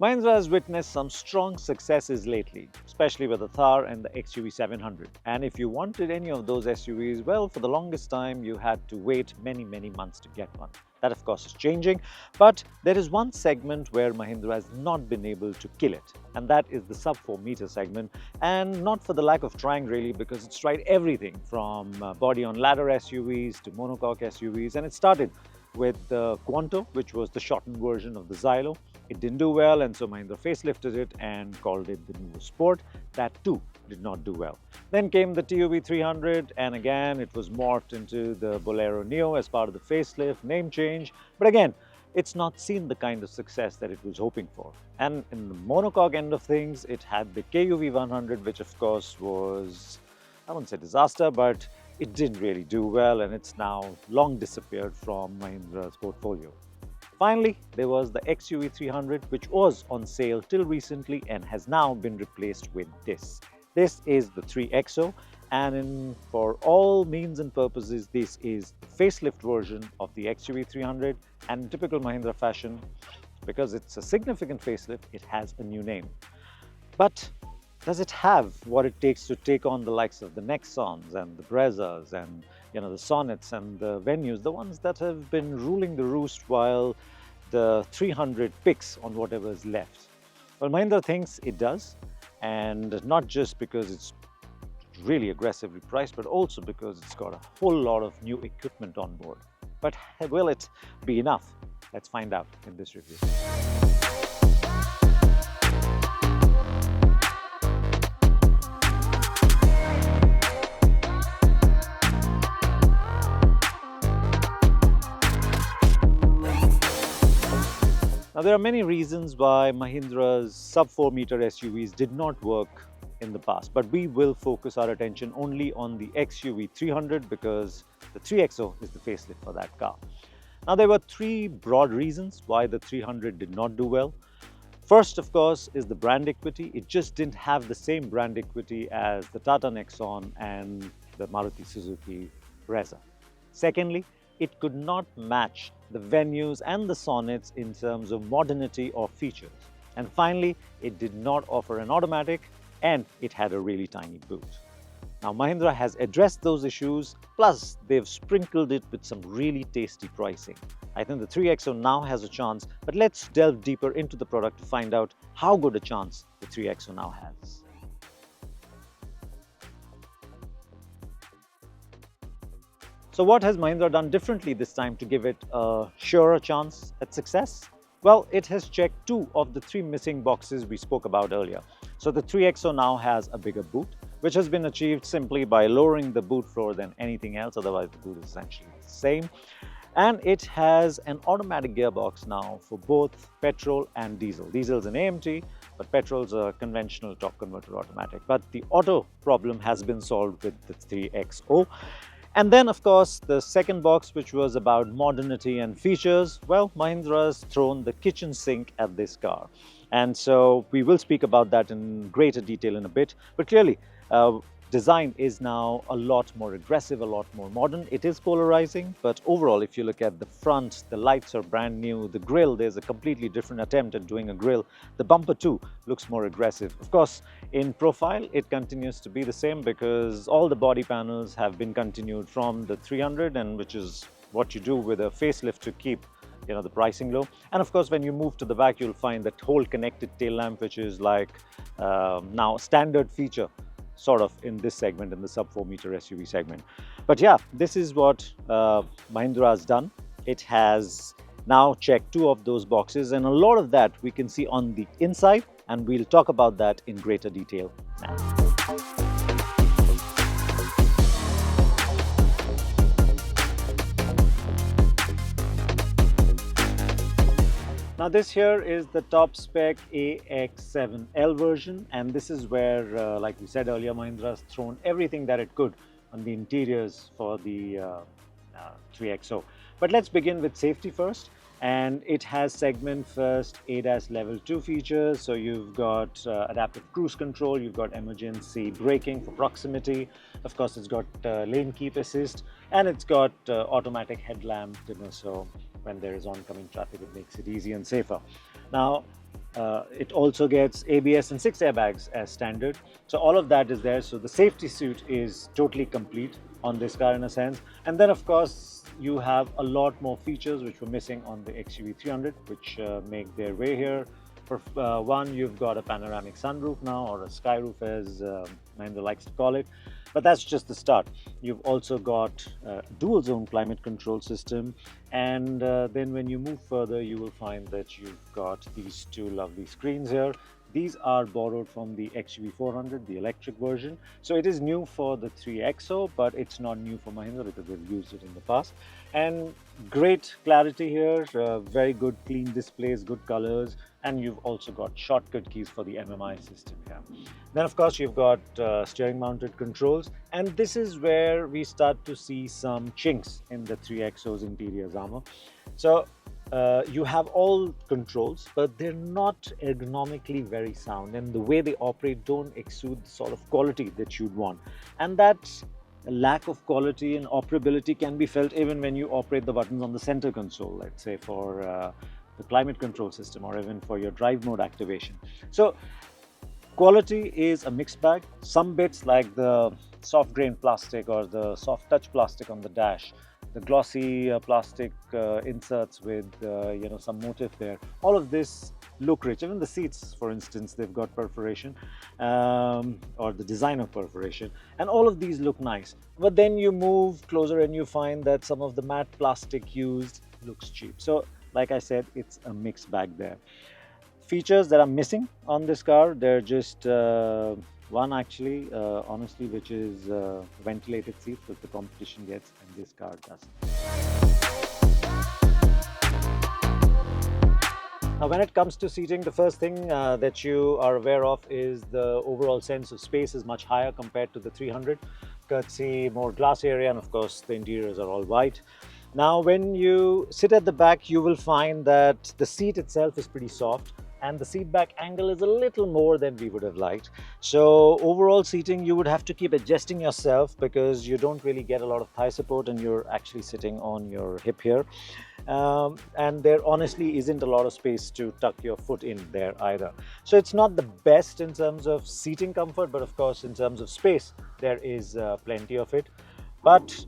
Mahindra has witnessed some strong successes lately, especially with the Thar and the XUV 700. And if you wanted any of those SUVs, well, for the longest time, you had to wait many months to get one. That, of course, is changing. But there is one segment where Mahindra has not been able to kill it, and that is the sub 4 meter segment. And not for the lack of trying, really, because it's tried everything from body on ladder SUVs to monocoque SUVs. And it started with the Quanto, which was the shortened version of the Xylo. It didn't do well, and so Mahindra facelifted it and called it the Nuvo Sport. That too did not do well. Then came the XUV 300, and again it was morphed into the Bolero Neo as part of the facelift, name change. But again, it's not seen the kind of success that it was hoping for. And in the monocoque end of things, it had the KUV 100, which of course was, I wouldn't say disaster, but it didn't really do well, and it's now long disappeared from Mahindra's portfolio. Finally, there was the XUV 300, which was on sale till recently and has now been replaced with this. This is the 3XO, and for all means and purposes, this is the facelift version of the XUV 300. And in typical Mahindra fashion, because it's a significant facelift, it has a new name. But does it have what it takes to take on the likes of the Nexons and the Brezzas and the Sonnets and the Venues, the ones that have been ruling the roost while the 300 picks on whatever is left? Well, Mahindra thinks it does, and not just because it's really aggressively priced, but also because it's got a whole lot of new equipment on board. But will it be enough? Let's find out in this review. Now, there are many reasons why Mahindra's sub 4 meter SUVs did not work in the past, but we will focus our attention only on the XUV 300 because the 3XO is the facelift for that car. Now, there were three broad reasons why the 300 did not do well. First, of course, is the brand equity. It just didn't have the same brand equity as the Tata Nexon and the Maruti Suzuki Brezza. Secondly, it could not match the Venues and the Sonnets in terms of modernity or features. And finally, it did not offer an automatic, and it had a really tiny boot. Now, Mahindra has addressed those issues, plus they've sprinkled it with some really tasty pricing. I think the 3XO now has a chance, but let's delve deeper into the product to find out how good a chance the 3XO now has. So what has Mahindra done differently this time to give it a surer chance at success? Well, it has checked two of the three missing boxes we spoke about earlier. So the 3XO now has a bigger boot, which has been achieved simply by lowering the boot floor than anything else, otherwise the boot is essentially the same. And it has an automatic gearbox now for both petrol and diesel. Diesel's an AMT, but petrol's a conventional torque converter automatic. But the auto problem has been solved with the 3XO. And then, of course, the second box, which was about modernity and features, well, Mahindra's thrown the kitchen sink at this car. And so we will speak about that in greater detail in a bit. But clearly, design is now a lot more aggressive, a lot more modern. It is polarizing, but overall, if you look at the front, the lights are brand new. The grille, there's a completely different attempt at doing a grille. The bumper too looks more aggressive. Of course, in profile, it continues to be the same because all the body panels have been continued from the 300, and which is what you do with a facelift to keep the pricing low. And of course, when you move to the back, you'll find that whole connected tail lamp, which is like now standard feature sort of in this segment, in the sub 4 meter SUV segment. But yeah, this is what Mahindra has done. It has now checked two of those boxes, and a lot of that we can see on the inside, and we'll talk about that in greater detail now. Now, this here is the top spec AX7L version, and this is where, like we said earlier, Mahindra has thrown everything that it could on the interiors for the 3XO. But let's begin with safety first. And it has segment first ADAS level 2 features. So you've got adaptive cruise control, you've got emergency braking for proximity. Of course, it's got lane keep assist, and it's got automatic headlamp dimmer. So when there is oncoming traffic, it makes it easy and safer. Now, It also gets ABS and 6 airbags as standard. So all of that is there. So the safety suite is totally complete on this car in a sense. And then of course you have a lot more features which were missing on the XUV 300, which make their way here. For one, you've got a panoramic sunroof now, or a sky roof as Mahindra likes to call it. But that's just the start. You've also got a dual zone climate control system, and then when you move further you will find that you've got these two lovely screens here. These are borrowed from the XUV 400, the electric version. So it is new for the 3XO, but it's not new for Mahindra because they've used it in the past. And great clarity here, very good clean displays, good colors, and you've also got shortcut keys for the MMI system here. Then of course you've got steering mounted controls, and this is where we start to see some chinks in the 3XO's interiors armor. So you have all controls, but they're not ergonomically very sound, and the way they operate don't exude the sort of quality that you'd want. And that lack of quality and operability can be felt even when you operate the buttons on the center console, let's say for the climate control system, or even for your drive mode activation. So quality is a mixed bag. Some bits like the soft grain plastic or the soft touch plastic on the dash, the glossy plastic inserts with some motif there, all of this look rich. Even the seats, for instance, they've got perforation or the design of perforation, and all of these look nice. But then you move closer and you find that some of the matte plastic used looks cheap. So like I said, it's a mixed bag there. Features that are missing on this car, they're just one actually, honestly, which is ventilated seats that the competition gets, and this car doesn't. Now, when it comes to seating, the first thing that you are aware of is the overall sense of space is much higher compared to the 300, courtesy more glass area, and of course the interiors are all white. Now, when you sit at the back, you will find that the seat itself is pretty soft, and the seat back angle is a little more than we would have liked. So overall seating, you would have to keep adjusting yourself because you don't really get a lot of thigh support, and you're actually sitting on your hip here. And there honestly isn't a lot of space to tuck your foot in there either. So it's not the best in terms of seating comfort, but of course in terms of space, there is plenty of it. But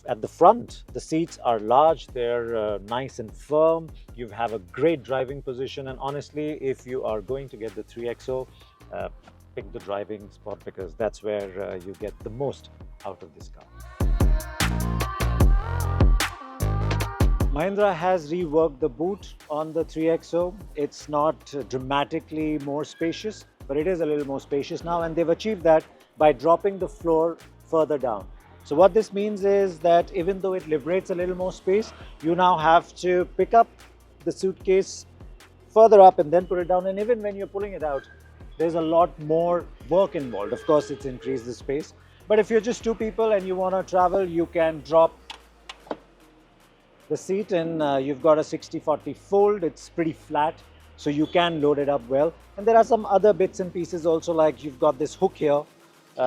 at the front, the seats are large, they're nice and firm. You have a great driving position, and honestly, if you are going to get the 3XO, pick the driving spot because that's where you get the most out of this car. Mahindra has reworked the boot on the 3XO. It's not dramatically more spacious, but it is a little more spacious now, and they've achieved that by dropping the floor further down. So what this means is that even though it liberates a little more space, you now have to pick up the suitcase further up and then put it down. And even when you're pulling it out, there's a lot more work involved. Of course, it's increased the space. But if you're just two people and you want to travel, you can drop the seat, and you've got a 60-40 fold. It's pretty flat, so you can load it up well. And there are some other bits and pieces also, like you've got this hook here.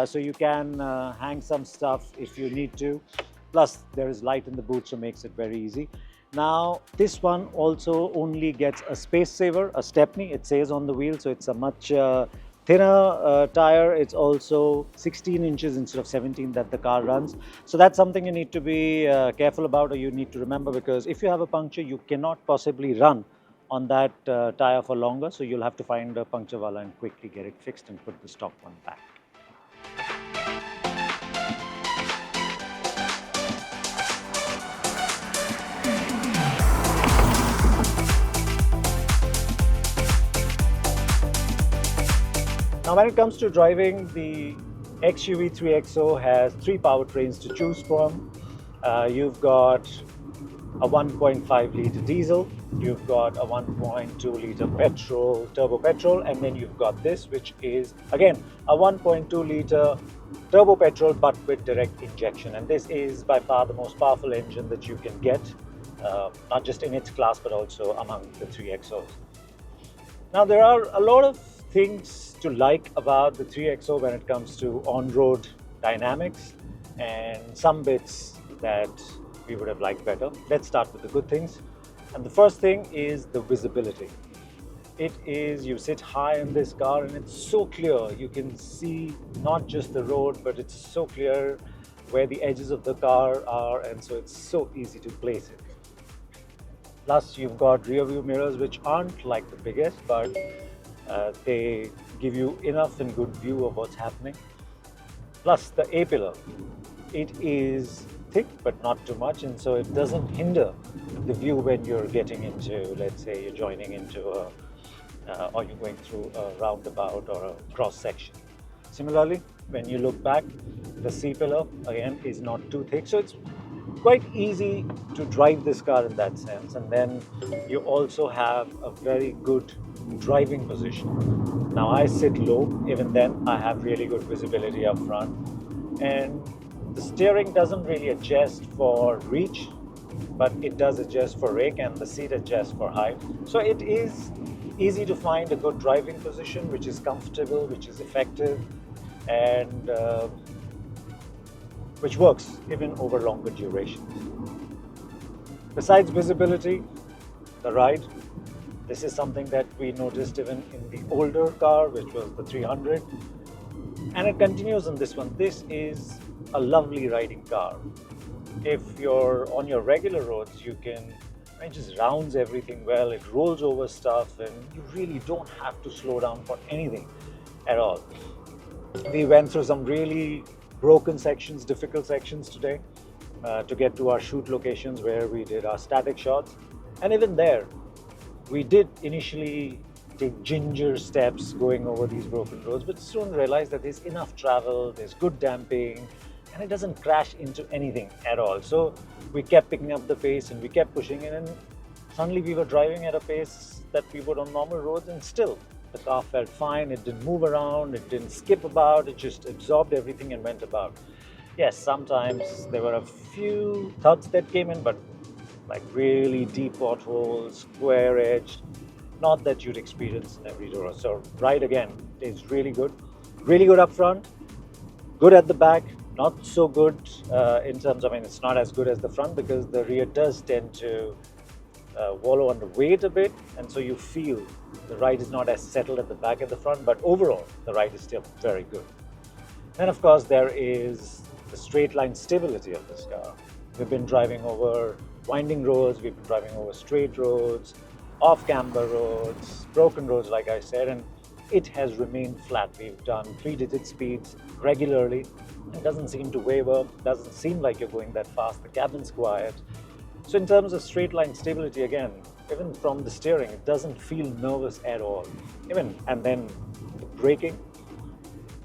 So you can hang some stuff if you need to. Plus there is light in the boot, so makes it very easy. Now this one also only gets a space saver, a stepney, it says on the wheel, so it's a much thinner tire. It's also 16 inches instead of 17 that the car runs. So that's something you need to be careful about, or you need to remember, because if you have a puncture, you cannot possibly run on that tire for longer. So you'll have to find a puncture wala and quickly get it fixed and put the stock one back. Now, when it comes to driving, the XUV 3XO has three powertrains to choose from. You've got a 1.5 litre diesel, you've got a 1.2 litre petrol, turbo petrol, and then you've got this, which is again a 1.2 litre turbo petrol but with direct injection. And this is by far the most powerful engine that you can get, not just in its class but also among the 3XOs. Now, there are a lot of things to like about the 3XO when it comes to on-road dynamics, and some bits that we would have liked better. Let's start with the good things. And the first thing is the visibility. You sit high in this car and it's so clear. You can see not just the road, but it's so clear where the edges of the car are, and so it's so easy to place it. Plus, you've got rear view mirrors, which aren't like the biggest, but they give you enough and good view of what's happening. Plus, the A-pillar, it is thick but not too much, and so it doesn't hinder the view when you're getting into, let's say, you're joining into or you're going through a roundabout or a cross section. Similarly, when you look back, the C-pillar again is not too thick, so it's quite easy to drive this car in that sense. And then you also have a very good driving position. Now I sit low, even then I have really good visibility up front, and the steering doesn't really adjust for reach, but it does adjust for rake, and the seat adjusts for height. So it is easy to find a good driving position which is comfortable, which is effective, and which works even over longer durations. Besides visibility, the ride, this is something that we noticed even in the older car, which was the 300, and it continues on this one. This is a lovely riding car. If you're on your regular roads, it just rounds everything well, it rolls over stuff, and you really don't have to slow down for anything at all. We went through some really broken sections, difficult sections today to get to our shoot locations where we did our static shots. And even there, we did initially take ginger steps going over these broken roads, but soon realized that there's enough travel, there's good damping, and it doesn't crash into anything at all. So we kept picking up the pace and we kept pushing it, and suddenly we were driving at a pace that we would on normal roads, and still the car felt fine. It didn't move around, it didn't skip about, it just absorbed everything and went about. Yes, sometimes there were a few thuds that came in, but like really deep potholes, square edged, not that you'd experience in every road. So ride again is really good up front, good at the back. Not so good in terms of, it's not as good as the front because the rear does tend to wallow under weight a bit, and so you feel the ride is not as settled at the back at the front, but overall the ride is still very good. And of course there is the straight line stability of this car. We've been driving over winding roads, we've been driving over straight roads, off camber roads, broken roads like I said, and it has remained flat. We've done 3-digit speeds regularly. It doesn't seem to waver, doesn't seem like you're going that fast, the cabin's quiet. So in terms of straight line stability, again, even from the steering, it doesn't feel nervous at all. And then the braking,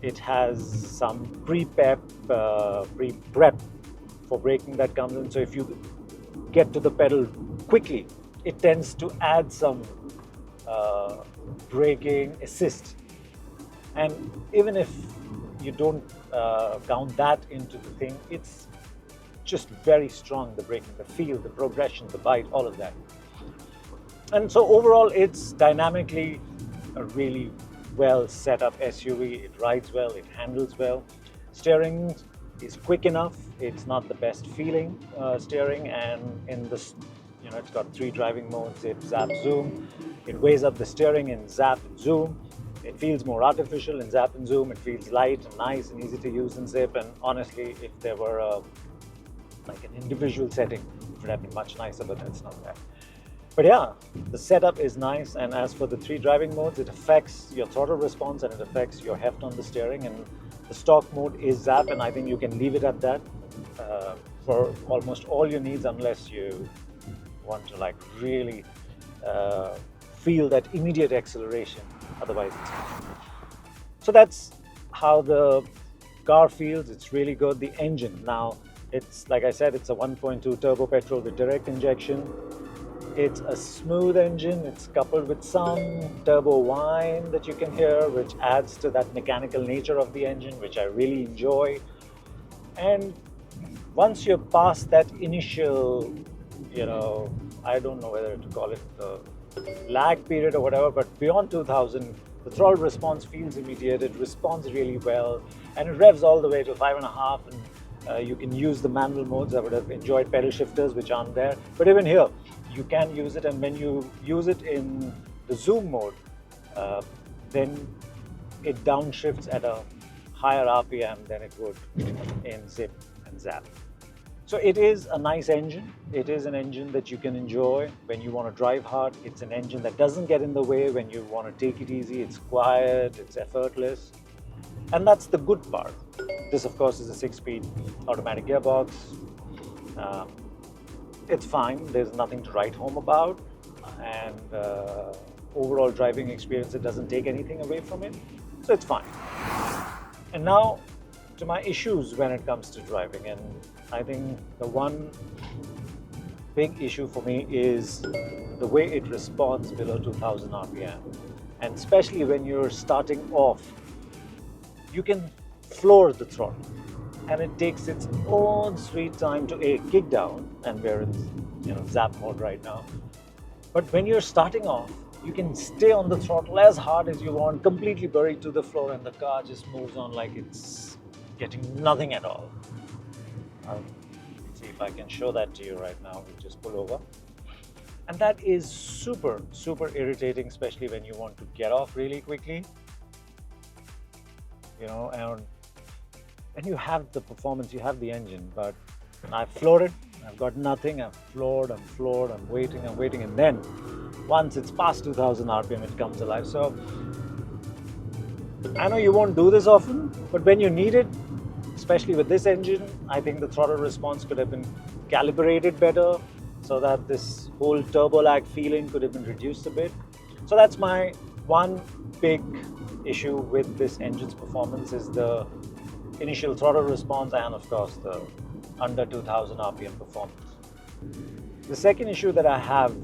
it has some pre-prep for braking that comes in. So if you get to the pedal quickly, it tends to add some braking assist. And even if you don't count that into the thing, it's just very strong, the braking, the feel, the progression, the bite, all of that. And so overall, it's dynamically a really well set up SUV. It rides well, it handles well. Steering is quick enough. It's not the best feeling steering, and in this, it's got 3 driving modes: zip, zap, zoom. It weighs up the steering in zap and zoom. It feels more artificial in zap and zoom. It feels light and nice and easy to use in zip. And honestly, if there were like an individual setting, it would have been much nicer, but it's not that. But yeah, the setup is nice. And as for the 3 driving modes, it affects your throttle response and it affects your heft on the steering. And the stock mode is zap, and I think you can leave it at that for almost all your needs, unless you want to like really feel that immediate acceleration. Otherwise, it's fine. So that's how the car feels. It's really good. The engine, now, it's like I said, it's a 1.2 turbo petrol with direct injection. It's a smooth engine. It's coupled with some turbo whine that you can hear, which adds to that mechanical nature of the engine, which I really enjoy. And once you're past that initial, I don't know whether to call it the lag period or whatever, but beyond 2000, the throttle response feels immediate. It responds really well, and it revs all the way to 5.5, and you can use the manual modes. I would have enjoyed pedal shifters, which aren't there, but even here you can use it. And when you use it in the zoom mode, uh, then it downshifts at a higher RPM than it would in zip and zap. So it is a nice engine. It is an engine that you can enjoy when you want to drive hard. It's an engine that doesn't get in the way when you want to take it easy. It's quiet, it's effortless. And that's the good part. This, of course, is a 6-speed automatic gearbox. Uh, it's fine. There's nothing to write home about. And overall driving experience, it doesn't take anything away from it. So it's fine. And now to my issues when it comes to driving. And I think the one big issue for me is the way it responds below 2000 RPM. And especially when you're starting off, you can floor the throttle and it takes its own sweet time to kick down, and we're in zap mode right now. But when you're starting off, you can stay on the throttle as hard as you want, completely buried to the floor, and the car just moves on like it's getting nothing at all. I'll see if I can show that to you right now. We just pull over. And that is super, super irritating, especially when you want to get off really quickly. And you have the performance, you have the engine, but I've floored it, I've got nothing, I'm floored, I'm waiting, and then once it's past 2000 RPM, it comes alive. So I know you won't do this often, but when you need it, especially with this engine, I think the throttle response could have been calibrated better so that this whole turbo lag feeling could have been reduced a bit. So that's my one big issue with this engine's performance, is the initial throttle response and of course the under 2000 RPM performance. The second issue that I have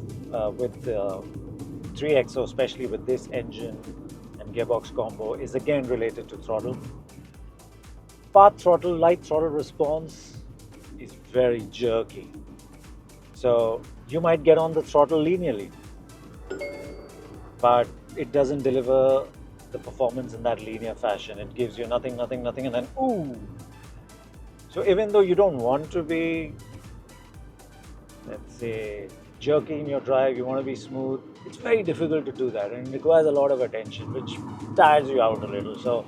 with the 3XO, especially with this engine and gearbox combo, is again related to throttle. Path throttle, light throttle response is very jerky. So you might get on the throttle linearly, but it doesn't deliver the performance in that linear fashion. It gives you nothing, and then ooh. So even though you don't want to be, let's say, jerky in your drive, you want to be smooth, it's very difficult to do that, and it requires a lot of attention, which tires you out a little. So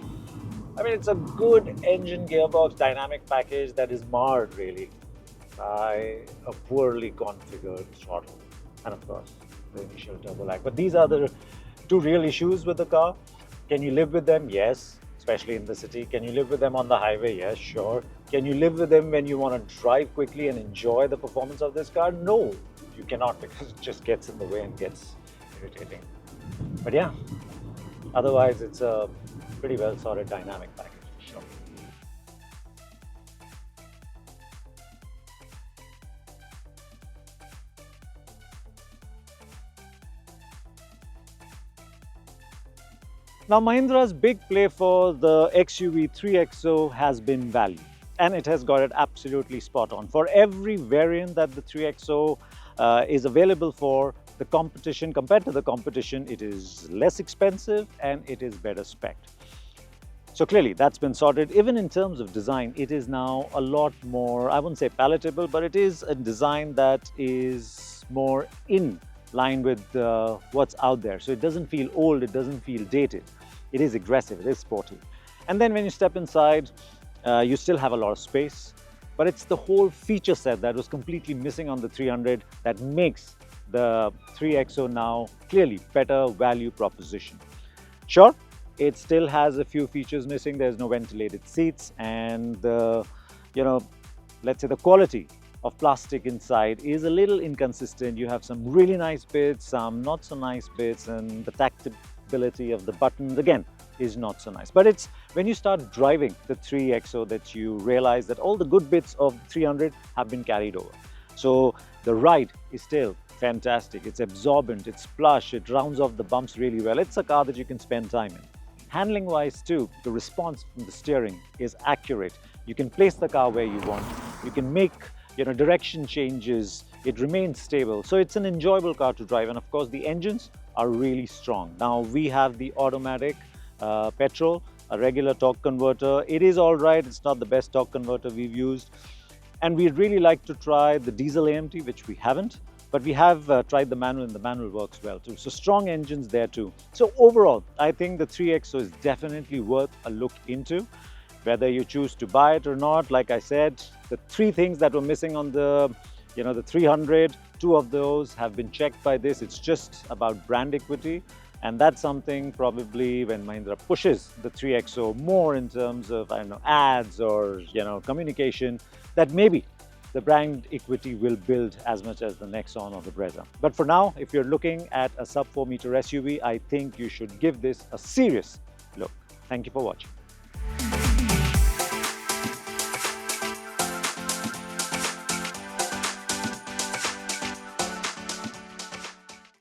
I mean, it's a good engine, gearbox, dynamic package that is marred really by a poorly configured throttle and of course the initial turbo lag. But these are the two real issues with the car. Can you live with them? Yes, especially in the city. Can you live with them on the highway? Yes, sure. Can you live with them when you want to drive quickly and enjoy the performance of this car? No, you cannot, because it just gets in the way and gets irritating. But yeah, otherwise it's a pretty well sorted dynamic package. Sure. Now, Mahindra's big play for the XUV 3XO has been value, and it has got it absolutely spot on. For every variant that the 3XO is available for, the competition, compared to the competition, it is less expensive and it is better spec'd. So clearly that's been sorted. Even in terms of design, it is now a lot more, I wouldn't say palatable, but it is a design that is more in line with what's out there. So it doesn't feel old, it doesn't feel dated. It is aggressive, it is sporty. And then when you step inside, you still have a lot of space, but it's the whole feature set that was completely missing on the 300 that makes the 3XO now clearly better value proposition. Sure, it still has a few features missing. There's no ventilated seats, and let's say the quality of plastic inside is a little inconsistent. You have some really nice bits, some not so nice bits, and the tactability of the buttons again is not so nice. But it's when you start driving the 3XO that you realize that all the good bits of 300 have been carried over. So the ride is still fantastic. It's absorbent, it's plush, it rounds off the bumps really well. It's a car that you can spend time in. Handling wise too, the response from the steering is accurate. You can place the car where you want. You can make direction changes. It remains stable. So it's an enjoyable car to drive. And of course the engines are really strong. Now we have the automatic petrol, a regular torque converter. It is all right. It's not the best torque converter we've used. And we'd really like to try the diesel AMT, which we haven't. But we have tried the manual, and the manual works well too. So strong engines there too. So overall, I think the 3XO is definitely worth a look into. Whether you choose to buy it or not, like I said, the three things that were missing on the 300, two of those have been checked by this. It's just about brand equity. And that's something probably when Mahindra pushes the 3XO more in terms of, I don't know, ads or, communication, that maybe the brand equity will build as much as the Nexon or the Brezza. But for now, if you're looking at a sub 4 meter SUV, I think you should give this a serious look. Thank you for watching.